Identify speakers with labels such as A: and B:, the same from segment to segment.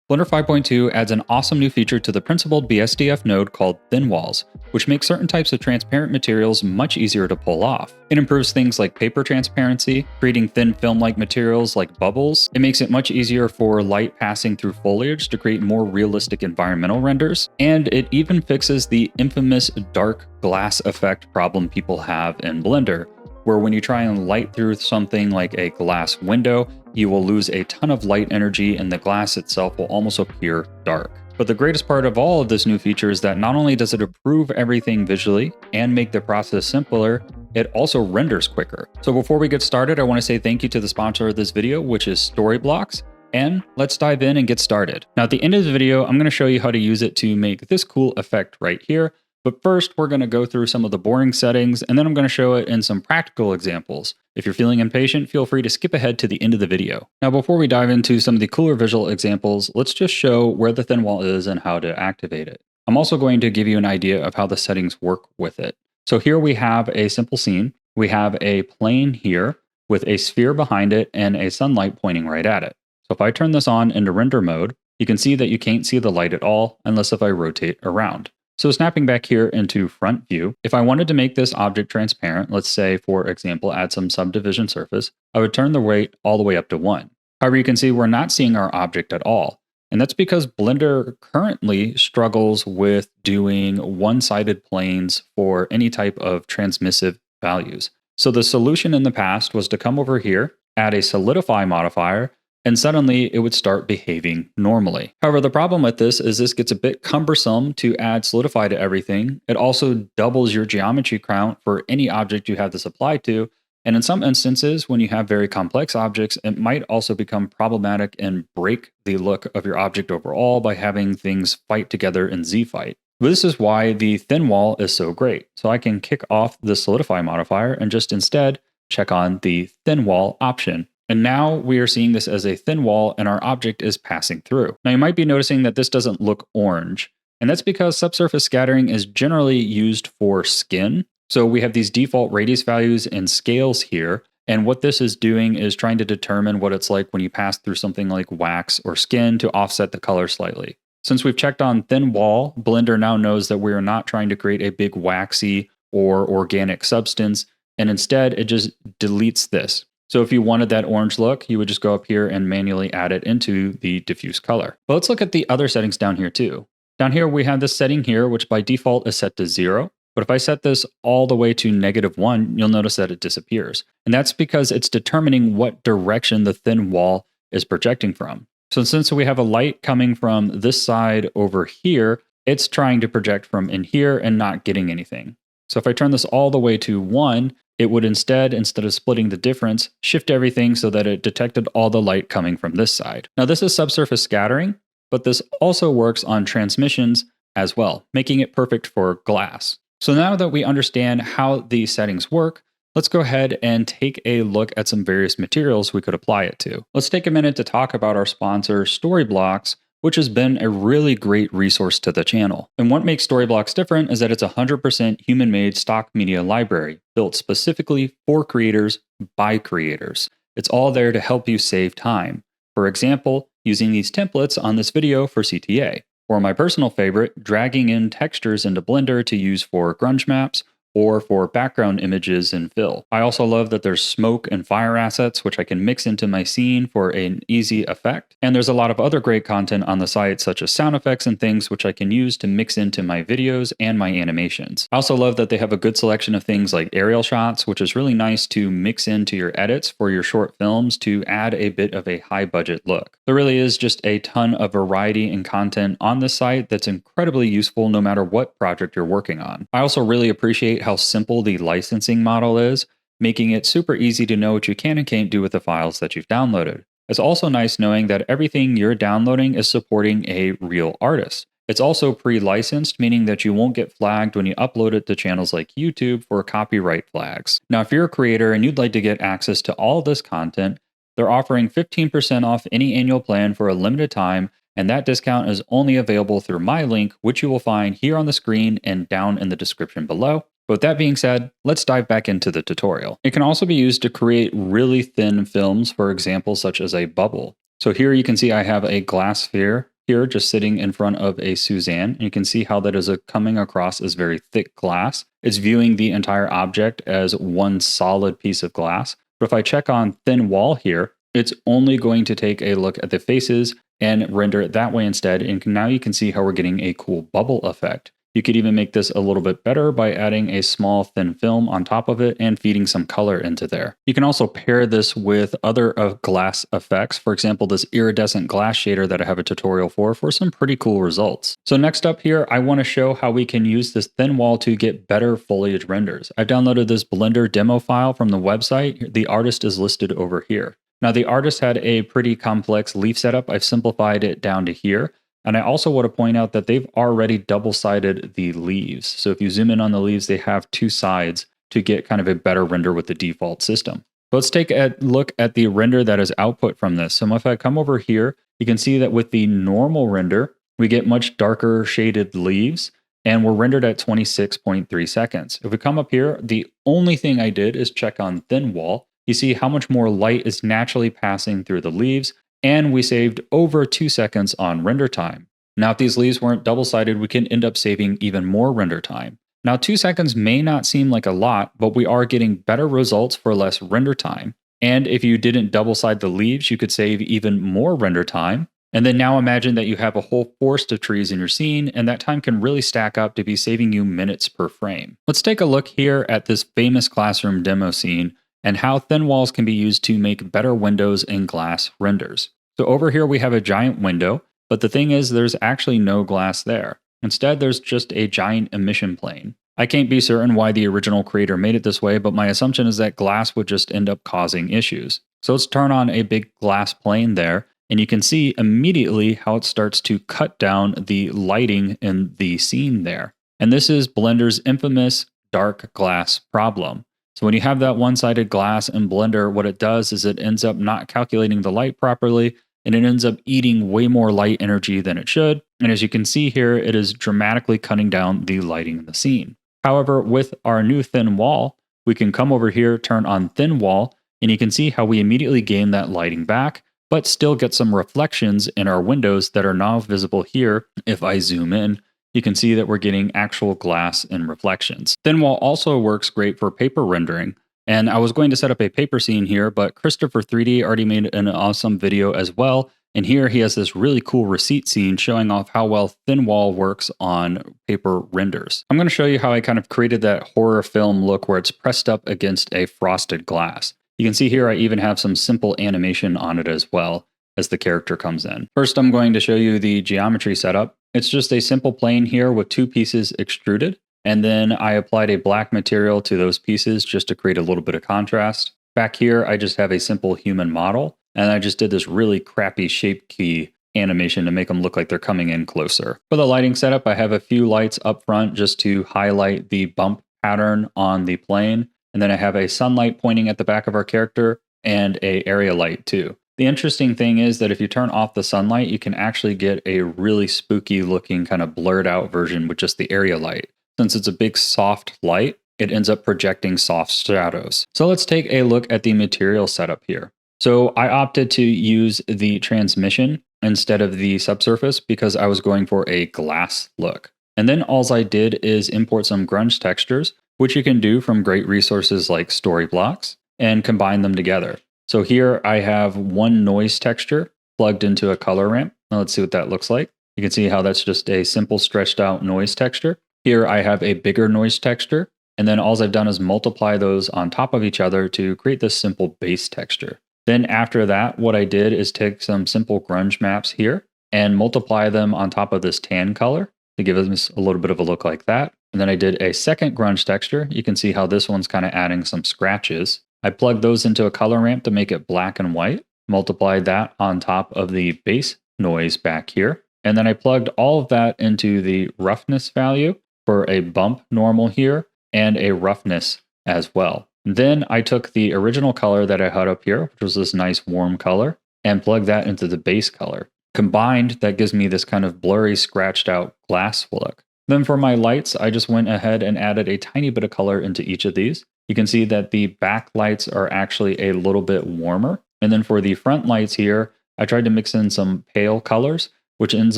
A: Blender 5.2 adds an awesome new feature to the Principled BSDF node called Thin Walls, which makes certain types of transparent materials much easier to pull off. It improves things like paper transparency, creating thin film-like materials like bubbles. It makes it much easier for light passing through foliage to create more realistic environmental renders, and it even fixes the infamous dark glass effect problem people have in Blender, where when you try and light through something like a glass window, you will lose a ton of light energy and the glass itself will almost appear dark. But the greatest part of all of this new feature is that not only does it improve everything visually and make the process simpler, it also renders quicker. So before we get started, I want to say thank you to the sponsor of this video, which is Storyblocks. And let's dive in and get started. Now at the end of the video, I'm going to show you how to use it to make this cool effect right here. But first, we're going to go through some of the boring settings, and then I'm going to show it in some practical examples. If you're feeling impatient, feel free to skip ahead to the end of the video. Now, before we dive into some of the cooler visual examples, let's just show where the thin wall is and how to activate it. I'm also going to give you an idea of how the settings work with it. So here we have a simple scene. We have a plane here with a sphere behind it and a sunlight pointing right at it. So if I turn this on into render mode, you can see that you can't see the light at all unless if I rotate around. So snapping back here into front view, if I wanted to make this object transparent, let's say, for example, add some subdivision surface, I would turn the weight all the way up to 1. However, you can see we're not seeing our object at all. And that's because Blender currently struggles with doing one-sided planes for any type of transmissive values. So the solution in the past was to come over here, add a solidify modifier, and suddenly it would start behaving normally. However, the problem with this is this gets a bit cumbersome to add solidify to everything. It also doubles your geometry count for any object you have this applied to. And in some instances, when you have very complex objects, it might also become problematic and break the look of your object overall by having things fight together in Z-fight. This is why the thin wall is so great. So I can kick off the solidify modifier and just instead check on the thin wall option. And now we are seeing this as a thin wall and our object is passing through. Now you might be noticing that this doesn't look orange, and that's because subsurface scattering is generally used for skin. So we have these default radius values and scales here, and what this is doing is trying to determine what it's like when you pass through something like wax or skin to offset the color slightly. Since we've checked on thin wall, Blender now knows that we are not trying to create a big waxy or organic substance, and instead it just deletes this. So if you wanted that orange look, you would just go up here and manually add it into the diffuse color. But let's look at the other settings down here too. Down here, we have this setting here, which by default is set to 0. But if I set this all the way to -1, you'll notice that it disappears. And that's because it's determining what direction the thin wall is projecting from. So since we have a light coming from this side over here, it's trying to project from in here and not getting anything. So if I turn this all the way to 1, it would instead of splitting the difference, shift everything so that it detected all the light coming from this side. Now this is subsurface scattering, but this also works on transmissions as well, making it perfect for glass. So now that we understand how these settings work, let's go ahead and take a look at some various materials we could apply it to. Let's take a minute to talk about our sponsor, Storyblocks, which has been a really great resource to the channel. And what makes Storyblocks different is that it's a 100% human-made stock media library built specifically for creators by creators. It's all there to help you save time. For example, using these templates on this video for CTA, or my personal favorite, dragging in textures into Blender to use for grunge maps or for background images in fill. I also love that there's smoke and fire assets, which I can mix into my scene for an easy effect. And there's a lot of other great content on the site, such as sound effects and things, which I can use to mix into my videos and my animations. I also love that they have a good selection of things like aerial shots, which is really nice to mix into your edits for your short films to add a bit of a high budget look. There really is just a ton of variety and content on this site that's incredibly useful no matter what project you're working on. I also really appreciate how simple the licensing model is, making it super easy to know what you can and can't do with the files that you've downloaded. It's also nice knowing that everything you're downloading is supporting a real artist. It's also pre-licensed, meaning that you won't get flagged when you upload it to channels like YouTube for copyright flags. Now, if you're a creator and you'd like to get access to all this content, they're offering 15% off any annual plan for a limited time, and that discount is only available through my link, which you will find here on the screen and down in the description below. But with that being said, let's dive back into the tutorial. It can also be used to create really thin films, for example, such as a bubble. So here you can see I have a glass sphere here just sitting in front of a Suzanne, and you can see how that is coming across as very thick glass. It's viewing the entire object as one solid piece of glass. But if I check on thin wall here, it's only going to take a look at the faces and render it that way instead. And now you can see how we're getting a cool bubble effect. You could even make this a little bit better by adding a small thin film on top of it and feeding some color into there. You can also pair this with other glass effects. For example, this iridescent glass shader that I have a tutorial for some pretty cool results. So next up here, I want to show how we can use this thin wall to get better foliage renders. I've downloaded this Blender demo file from the website. The artist is listed over here. Now the artist had a pretty complex leaf setup. I've simplified it down to here. And I also want to point out that they've already double-sided the leaves. So if you zoom in on the leaves, they have two sides to get kind of a better render with the default system. But let's take a look at the render that is output from this. So if I come over here, you can see that with the normal render, we get much darker shaded leaves, and we're rendered at 26.3 seconds. If we come up here, the only thing I did is check on thin wall. You see how much more light is naturally passing through the leaves, and we saved over 2 seconds on render time. Now, if these leaves weren't double-sided, we can end up saving even more render time. Now, 2 seconds may not seem like a lot, but we are getting better results for less render time. And if you didn't double-side the leaves, you could save even more render time. And then now imagine that you have a whole forest of trees in your scene, and that time can really stack up to be saving you minutes per frame. Let's take a look here at this famous classroom demo scene and how thin walls can be used to make better windows and glass renders. So over here we have a giant window, but the thing is there's actually no glass there. Instead, there's just a giant emission plane. I can't be certain why the original creator made it this way, but my assumption is that glass would just end up causing issues. So let's turn on a big glass plane there, and you can see immediately how it starts to cut down the lighting in the scene there. And this is Blender's infamous dark glass problem. So when you have that one-sided glass in Blender, what it does is it ends up not calculating the light properly, and it ends up eating way more light energy than it should. And as you can see here, it is dramatically cutting down the lighting in the scene. However, with our new thin wall, we can come over here, turn on thin wall, and you can see how we immediately gain that lighting back, but still get some reflections in our windows that are now visible here. If I zoom in, you can see that we're getting actual glass and reflections. Thin wall also works great for paper rendering. And I was going to set up a paper scene here, but Christopher 3D already made an awesome video as well. And here he has this really cool receipt scene showing off how well thin wall works on paper renders. I'm going to show you how I kind of created that horror film look where it's pressed up against a frosted glass. You can see here I even have some simple animation on it as well as the character comes in. First, I'm going to show you the geometry setup. It's just a simple plane here with two pieces extruded. And then I applied a black material to those pieces just to create a little bit of contrast. Back here, I just have a simple human model. And I just did this really crappy shape key animation to make them look like they're coming in closer. For the lighting setup, I have a few lights up front just to highlight the bump pattern on the plane. And then I have a sunlight pointing at the back of our character and a area light too. The interesting thing is that if you turn off the sunlight, you can actually get a really spooky looking kind of blurred out version with just the area light. Since it's a big soft light, it ends up projecting soft shadows. So let's take a look at the material setup here. So I opted to use the transmission instead of the subsurface because I was going for a glass look. And then all I did is import some grunge textures, which you can do from great resources like Storyblocks, and combine them together. So here I have one noise texture plugged into a color ramp. Now let's see what that looks like. You can see how that's just a simple stretched out noise texture. Here I have a bigger noise texture, and then all I've done is multiply those on top of each other to create this simple base texture. Then after that, what I did is take some simple grunge maps here and multiply them on top of this tan color to give us a little bit of a look like that. And then I did a second grunge texture. You can see how this one's kind of adding some scratches. I plugged those into a color ramp to make it black and white, multiplied that on top of the base noise back here. And then I plugged all of that into the roughness value for a bump normal here and a roughness as well. Then I took the original color that I had up here, which was this nice warm color, and plugged that into the base color. Combined, that gives me this kind of blurry, scratched out glass look. Then for my lights, I just went ahead and added a tiny bit of color into each of these. You can see that the back lights are actually a little bit warmer. And then for the front lights here, I tried to mix in some pale colors which ends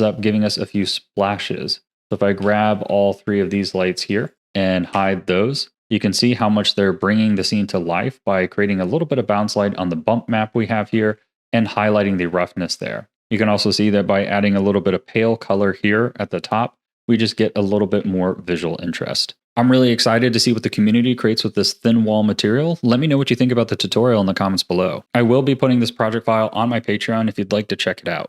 A: up giving us a few splashes. So if I grab all 3 of these lights here and hide those, you can see how much they're bringing the scene to life by creating a little bit of bounce light on the bump map we have here and highlighting the roughness there. You can also see that by adding a little bit of pale color here at the top, we just get a little bit more visual interest. I'm really excited to see what the community creates with this thin wall material. Let me know what you think about the tutorial in the comments below. I will be putting this project file on my Patreon if you'd like to check it out.